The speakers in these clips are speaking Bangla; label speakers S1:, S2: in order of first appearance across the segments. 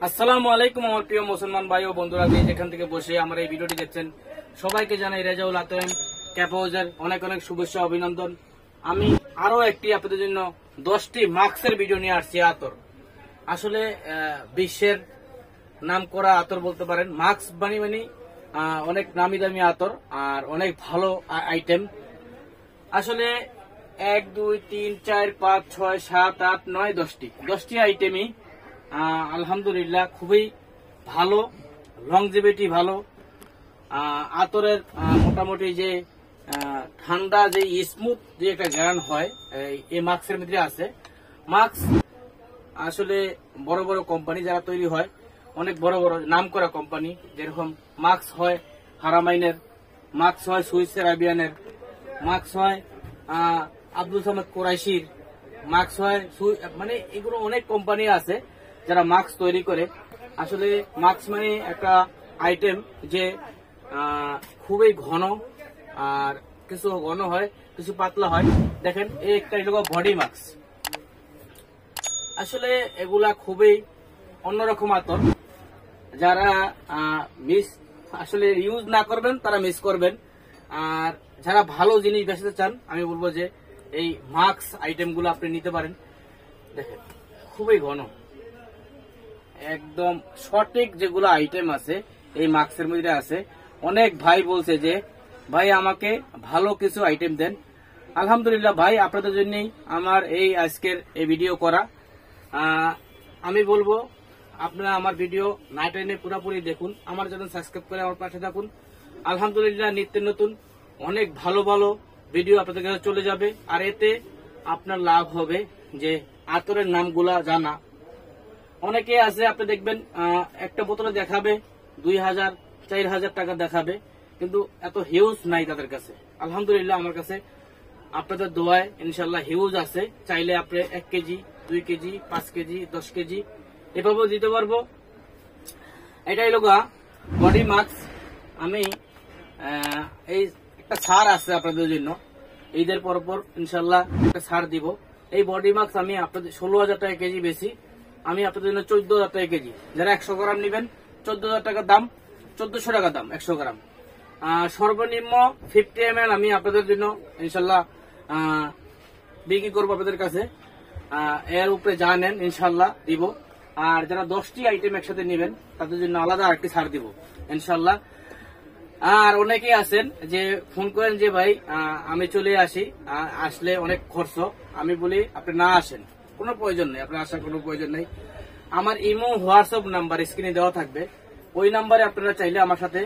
S1: আসসালামু আলাইকুম আমার প্রিয় মুসলমান ভাই ও বন্ধুরা, যেখান থেকে বসে আমার এই ভিডিওটি দেখছেন সবাইকে জানাই রেজাউল আতম ক্যাপ হাউজের অনেক অনেক শুভেচ্ছা অভিনন্দন। আমি আরো একটি আপনাদের জন্য 10টি মাস্কের ভিডিও নিয়ে আসছি। আতর আসলে বিশ্বের নাম করা আতর বলতে পারেন। মাস্ক বানি অনেক নামি দামি আতর আর অনেক ভালো আইটেম। আসলে 1 2 3 4 5 6 7 8 9 10টি আইটেমই আলহামদুলিল্লাহ খুবই ভালো, লংজিভিটি ভালো। আতরের মোটামুটি যে ঠান্ডা যে স্মুথ যে একটা গ্যারান হয় এই মাস্কের মধ্যে আছে। মাস্ক আসলে বড় বড় কোম্পানি যারা তৈরি হয়, অনেক বড় বড় নাম করা কোম্পানি, যেরকম মাস্ক হয় হারামাইনের, মাস্ক হয় সুইস আরাবিয়ানের, মাস্ক হয় আব্দুল সামাদ কুরাইশির, মাস্ক হয় মানে এগুলো অনেক কোম্পানি আছে যারা মাস্ক তৈরি করে। আসলে মাস্ক মানে একটা আইটেম যে খুবই ঘন, আর কিছু ঘন হয় কিছু পাতলা হয়। দেখেন এই একটা এগুলো বডি মাস্ক। আসলে এগুলা খুবই অন্যরকম আতর। যারা আসলে ইউজ না করবেন তারা মিস করবেন, আর যারা ভালো জিনিস বেচতে চান আমি বলবো যে এই মাস্ক আইটেম গুলো আপনি নিতে পারেন। দেখেন খুবই ঘন, একদম সঠিক যেগুলো আইটেম আছে এই মাস্কের মধ্যে আছে। অনেক ভাই বলছে যে ভাই আমাকে ভালো কিছু আইটেম দেন। আলহামদুলিল্লাহ ভাই, আপনাদের জন্যই আমার এই আজকের এই ভিডিও করা। আমি বলবো আপনারা আমার ভিডিও না টেনে পুরোপুরি দেখুন, আমার চ্যানেল সাবস্ক্রাইব করে আমার পাশে থাকুন। আলহামদুলিল্লাহ নিত্য নতুন অনেক ভালো ভালো ভিডিও আপনাদের কাছে চলে যাবে, আর এতে আপনার লাভ হবে যে আতরের নামগুলা জানা। অনেকে আছে আপনি দেখবেন একটা বোতলে দেখাবে 2000 4000 টাকা দেখাবে, কিন্তু এত হিউজ নাই তাদের কাছে। আলহামদুলিল্লাহ আমার কাছে আপনাদের দোয়ায় ইনশাল্লাহ হিউজ আছে। চাইলে আপনি 1 কেজি 2 কেজি 5 কেজি 10 কেজি এভাবেও দিতে পারবো। এটাই লোক বডি মাস্ক। আমি এই একটা ছাড় আছে আপনাদের জন্য, ঈদের পর ইনশাল্লাহ একটা ছাড় দিব। এই বডি মাস্ক আমি আপনাদের 16000 টাকা কেজি বেশি, আমি আপনাদের জন্য 14000 টাকা কেজি। যারা 100 গ্রাম নেবেন 14000 টাকা দাম, 1400 টাকা দাম 100 গ্রাম। সর্বনিম্ন 50 ml আমি আপনাদের জন্য ইনশাল্লাহ বিক্রি করবো আপনাদের কাছে। এর উপরে যা নেন ইনশাল্লাহ দিব। আর যারা 10টি আইটেম একসাথে নেবেন তাদের জন্য আলাদা আরেকটি ছাড় দিব ইনশাল্লাহ। আর অনেকেই আছেন যে ফোন করেন যে ভাই আমি চলে আসি, আসলে অনেক খরচ। আমি বলি আপনি না আসেন, কোনো প্রয়োজন নেই, আপনার আসার কোনো প্রয়োজন নেই। আমার ইমো হোয়াটসঅ্যাপ নাম্বার স্ক্রিনে দেওয়া থাকবে, ওই নাম্বারে আপনারা চাইলে আমার সাথে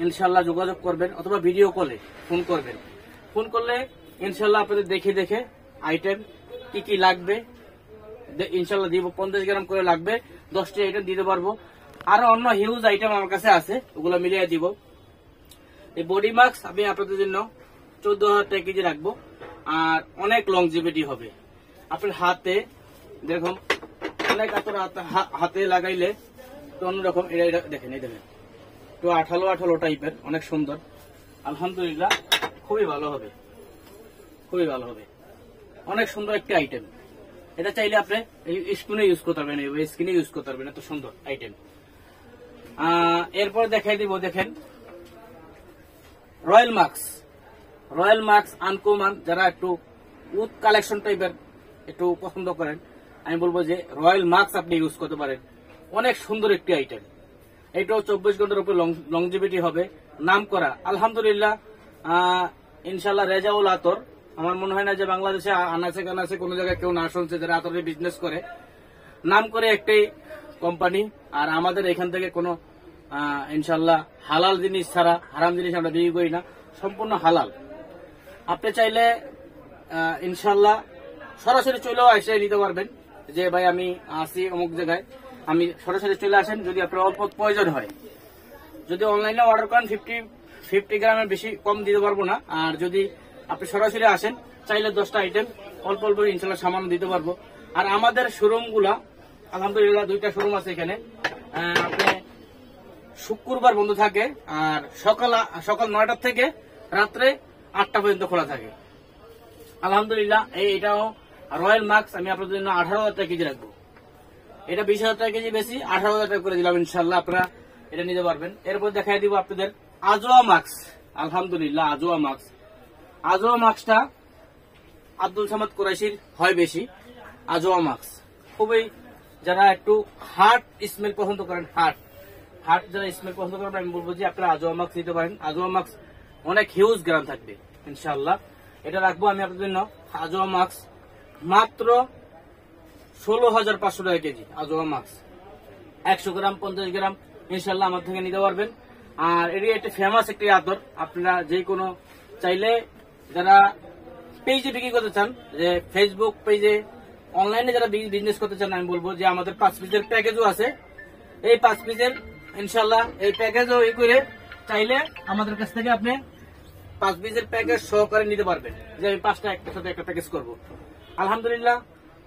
S1: ইনশাল্লাহ যোগাযোগ করবেন, অথবা ভিডিও কলে ফোন করবেন। ফোন করলে ইনশাল্লাহ আপনাদের দেখে আইটেম কি কি লাগবে ইনশাল্লাহ দিব। 50 গ্রাম করে লাগবে, 10টি আইটেম দিতে পারবো। আরো অন্য হিউজ আইটেম আমার কাছে আছে, ওগুলো মিলিয়ে দিব। এই বডি মাস্ক আমি আপনাদের জন্য 14000 টাকা কেজি রাখবো, আর অনেক লংজিভিটি হবে। আপনার হাতে দেখুন অনেক আতর হাতে লাগাইলে তো অন্যরকম। এটা দেখেন, এই দেখেন একটু আঠালো টাইপের, অনেক সুন্দর। আলহামদুলিল্লাহ খুবই ভালো হবে, খুবই ভালো হবে। অনেক সুন্দর একটি আইটেম। এটা চাইলে আপনি স্কিনে ইউজ করতে পারবেন, স্কিনে ইউজ করতে পারবেন, এত সুন্দর আইটেম। এরপর দেখাই দিব, দেখেন রয়্যাল মাস্ক আনকমন। যারা একটু উড কালেকশন টাইপের একটু পছন্দ করেন, আমি বলবো যে রয়্যাল মাস্ক আপনি ইউজ করতে পারেন। অনেক সুন্দর একটি আইটেম। এটাও 24 ঘন্টার উপরে লংজিভিটি হবে, নাম করা। আলহামদুলিল্লাহ ইনশাল্লাহ রেজাউল আতর, আমার মনে হয় না যে বাংলাদেশে আনাচে কানাচে কোনো জায়গায় কেউ না শুনছে যারা আতরের বিজনেস করে। নাম করে একটি কোম্পানি। আর আমাদের এখান থেকে কোনো ইনশাল্লাহ হালাল জিনিস ছাড়া হারাম জিনিস আমরা বিক্রি করি না, সম্পূর্ণ হালাল। আপনি চাইলে ইনশাল্লাহ সরাসরি চলেও এসে নিতে পারবেন, যে ভাই আমি আসি অমুক জায়গায়, আমি সরাসরি চলে আসেন যদি আপনার অল্প প্রয়োজন হয়। যদি অনলাইনে অর্ডার করেন 50 গ্রামের বেশি কম দিতে পারবো না। আর যদি আপনি সরাসরি আসেন চাইলে 10টা আইটেম অল্প অল্প ইনশাল্লাহ সামান্য দিতে পারবো। আর আমাদের শোরুম গুলা আলহামদুলিল্লাহ 2টা শোরুম আছে এখানে। আপনি শুক্রবার বন্ধ থাকে, আর সকাল 9টা থেকে রাত্রে 8টা পর্যন্ত খোলা থাকে। আলহামদুলিল্লাহ এটাও রয়্যাল মাস্ক আমি আপনাদের জন্য 18000 টাকা কেজি রাখবো। এটা 20,000 টাকা কেজি বেশি, 18,000 টাকা করে দিলাম। ইনশাল্লাহ আপনারা এটা নিতে পারবেন। এরপর দেখাই দিব আপনাদের আজোয়া মাস্ক। আলহামদুলিল্লাহ আজোয়া মাস্ক, আজোয়া মাস্কটা আব্দুল সামাদ কুরাইশির হয় বেশি। আজোয়া মাস্ক খুবই, যারা একটু হার্ড স্মেল পছন্দ করেন, হার্ড যারা স্মেল পছন্দ করেন, আমি বলবো যে আপনারা আজোয়া মাস্ক নিতে পারেন। আজোয়া মাস্ক অনেক হিউজ গ্রাম থাকবে ইনশাল্লাহ। এটা রাখবো আমি আপনাদের জন্য। আজোয়া মাস্ক মাত্র 16,500 টাকা কেজি। আজোয়া মাস্ক 100 গ্রাম 50 গ্রাম ইনশাল্লাহ আমার থেকে নিতে পারবেন। আর এটি একটা ফেমাস একটি আতর। আপনারা যে কোনো চাইলে যারা পেজে বিক্রি করতে চান, যে ফেসবুক পেজে অনলাইনে যারা বিজনেস করতে চান, আমি বলবো যে আমাদের 5 পিসের প্যাকেজও আছে। এই 5 পিসের ইনশাল্লাহ এই প্যাকেজও এই করে চাইলে আমাদের কাছ থেকে আপনি 5 পিসের প্যাকেজ সহকারে নিতে পারবেন। যে আমি 5টা একটা সাথে একটা প্যাকেজ করবো। আলহামদুলিল্লাহ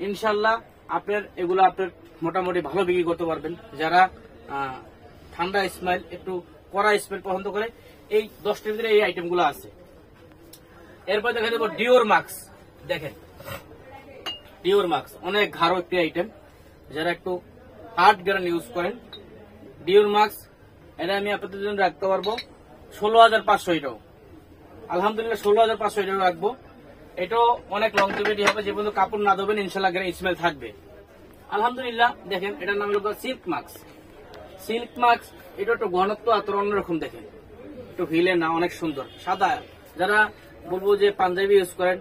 S1: ইনশাল্লাহ আপনার এগুলো আপনার মোটামুটি ভালো বিক্রি করতে পারবেন। যারা ঠান্ডা স্মেল, একটু কড়া স্মেল পছন্দ করে, এই 10টার ভিতরে এই আইটেমগুলো আছে। এরপর দেখা দেবো ডিওর মাস্ক। দেখেন ডিওর মাস্ক অনেক ঘাড়ো একটি আইটেম, যারা একটু হার্ড গ্রান ইউজ করেন। ডিওর মাস্ক এটা আমি আপনাদের জন্য রাখতে পারবো 16,500 এটাও। আলহামদুলিল্লাহ 16,500 এটাও রাখবো। এটাও অনেক লংজিভিটি হবে, যে পর্যন্ত কাপড় না ধোবেন ইনশাল্লাহ স্মেল থাকবে। আলহামদুলিল্লাহ দেখেন এটার নাম হলো সিল্ক মাস্ক। সিল্ক মাস্ক এটা একটু ঘনত্ব আতর অন্যরকম, দেখেন একটু হিলে না, অনেক সুন্দর সাদা। যারা বলবো যে পাঞ্জাবি ইউজ করেন,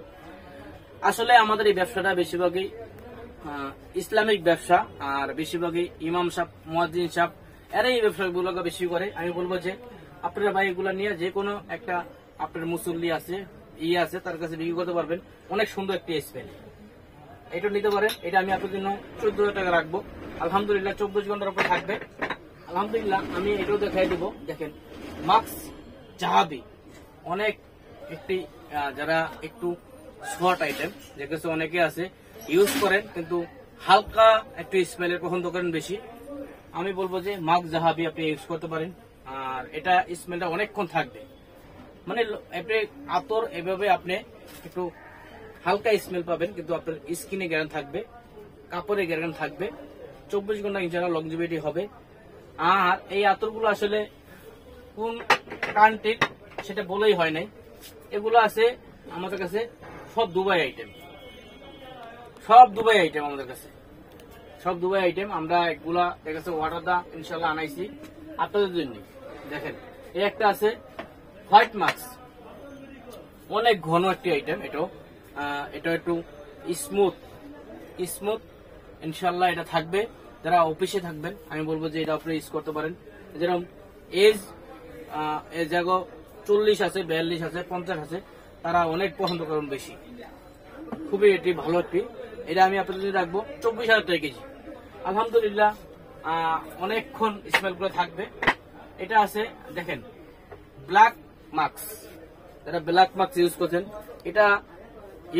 S1: আসলে আমাদের এই ব্যবসাটা বেশিরভাগই ইসলামিক ব্যবসা, আর বেশিরভাগই ইমাম সাহেব, মুয়াজ্জিন সাহেব এরা এই ব্যবসাগুলোকে বেশি করে। আমি বলবো যে আপনারা ভাই এগুলা নিয়ে যে কোনো একটা আপনার মুসল্লি আছে, আছে, তার কাছে বিক্রি করতে পারবেন। অনেক সুন্দর একটি স্মেল, এটা নিতে পারেন। এটা আমি আপনার জন্য 14,000 টাকা রাখবো। আলহামদুলিল্লাহ 24 ঘন্টার উপর থাকবে। আলহামদুলিল্লাহ আমি এটাও দেখাই দিব। দেখেন মাস্ক জাহাবি, অনেক একটি যারা একটু শর্ট আইটেম, যে কাছে অনেকে আছে ইউজ করেন কিন্তু হালকা একটু স্মেলের পছন্দ করেন বেশি, আমি বলবো যে মাস্ক জাহাবি আপনি ইউজ করতে পারেন। আর এটা স্মেলটা অনেকক্ষণ থাকবে, মানে আতর এভাবে আপনি একটু হালকা স্মেল পাবেন, কিন্তু আপনার স্কিনে গ্যারান্টি থাকবে, কাপড়ে গ্যারান্টি থাকবে, 24 ঘন্টা ইনশাআল্লাহ লংজিভিটি হবে। আর এই আতরগুলো আসলে কোন কান্ট্রির সেটা বলেই হয় নাই। এগুলো আছে আমাদের কাছে সব দুবাই আইটেম, সব দুবাই আইটেম আমাদের কাছে, সব দুবাই আইটেম। আমরা এগুলা দেখেছি ওয়াটারদা ইনশাআল্লাহ আনাইছি আপনাদের জন্য। দেখেন এই একটা আছে হোয়াইট মাস্ক, অনেক ঘন একটি আইটেম। এটা একটু স্মুথ ইনশাআল্লাহ এটা থাকবে। যারা অফিসে থাকবেন আমি বলবো যে এটা আপনি ইউজ করতে পারেন। যেরকম এজ জায়গা 40 আছে, 42 আছে, 50 আছে, তারা অনেক পছন্দ করেন বেশি। খুবই এটি ভালো একটি। এটা আমি আপনাদের জন্য রাখবো 24,000 টাকা কেজি। আলহামদুলিল্লাহ অনেকক্ষণ স্মেল করে থাকবে। এটা আছে দেখেন ব্ল্যাক মাস্ক, যারা ব্ল্যাক মাস্ক ইউজ করছেন, এটা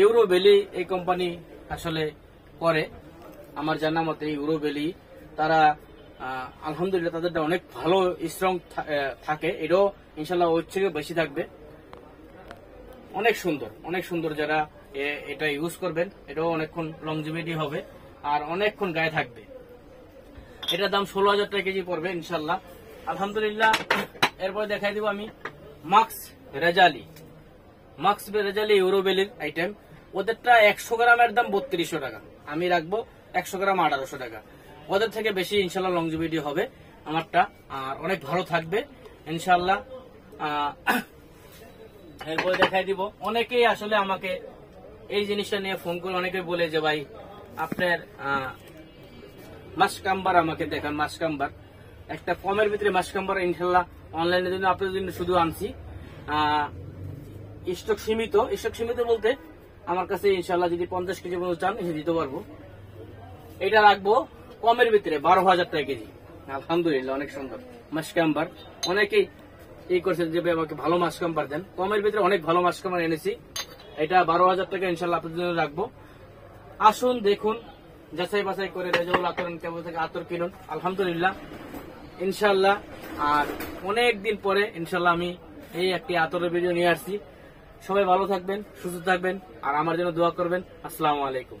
S1: ইউরো ভ্যালি এই কোম্পানি আসলে করে, আমার জানা মতে ইউরো ভ্যালি তারা আলহামদুলিল্লাহ তাদেরটা অনেক ভালো স্ট্রং থাকে। এটাও ইনশাল্লাহ ওর থেকে বেশি থাকবে। অনেক সুন্দর যারা এটা ইউজ করবেন, এটাও অনেকক্ষণ লংজিভিটি হবে আর অনেকক্ষণ গায়ে থাকবে। এটার দাম 16,000 টাকা কেজি পড়বে ইনশাল্লাহ। আলহামদুলিল্লাহ এরপরে দেখাই দিব আমি মাস্ক রেজালি। ইউরোবেলির আইটেম, ওদেরটা 100 গ্রামের দাম 3200 টাকা, আমি রাখবো 100 গ্রাম 1800 টাকা। ওদের থেকে বেশি ইনশাল্লাহ লংজিভিটি হবে আমারটা, আর অনেক ভালো থাকবে ইনশাল্লাহ। এরপরে দেখাই দিব, অনেকেই আসলে আমাকে এই জিনিসটা নিয়ে ফোন করে অনেকে বলে যে ভাই আপনার মাসকাম্বার আমাকে দেখান। মাসকাম্বার একটা কমের ভিতরে মাসকাম্বার ইনশাল্লাহ অনলাইনের জন্য আপনাদের জন্য শুধু আনছি। স্টক সীমিত বলতে আমার কাছে ইনশাল্লাহ যদি 50 কেজি পর্যন্ত চান এসে দিতে পারবো। এটা রাখবো কমের ভিতরে 12,000 টাকা কেজি। আলহামদুলিল্লাহ অনেক সুন্দর মাসকাম্বার। অনেকেই এই করছেন যে আমাকে ভালো মাসকাম্বার দেন, কমের ভিতরে অনেক ভালো মাসকাম্বার এনেছি। এটা 12,000 টাকা ইনশাল্লাহ আপনাদের জন্য রাখবো। আসুন দেখুন, যাচাই বাছাই করে রেজাউল আতর কেবল থেকে আতর কিনুন আলহামদুলিল্লাহ ইনশাল্লাহ। আর অনেক দিন পরে ইনশাল্লাহ আমি এই একটি আতরের ভিডিও নিয়ে আসছি। সবাই ভালো থাকবেন, সুস্থ থাকবেন, আর আমার জন্য দোয়া করবেন। আসসালামু আলাইকুম।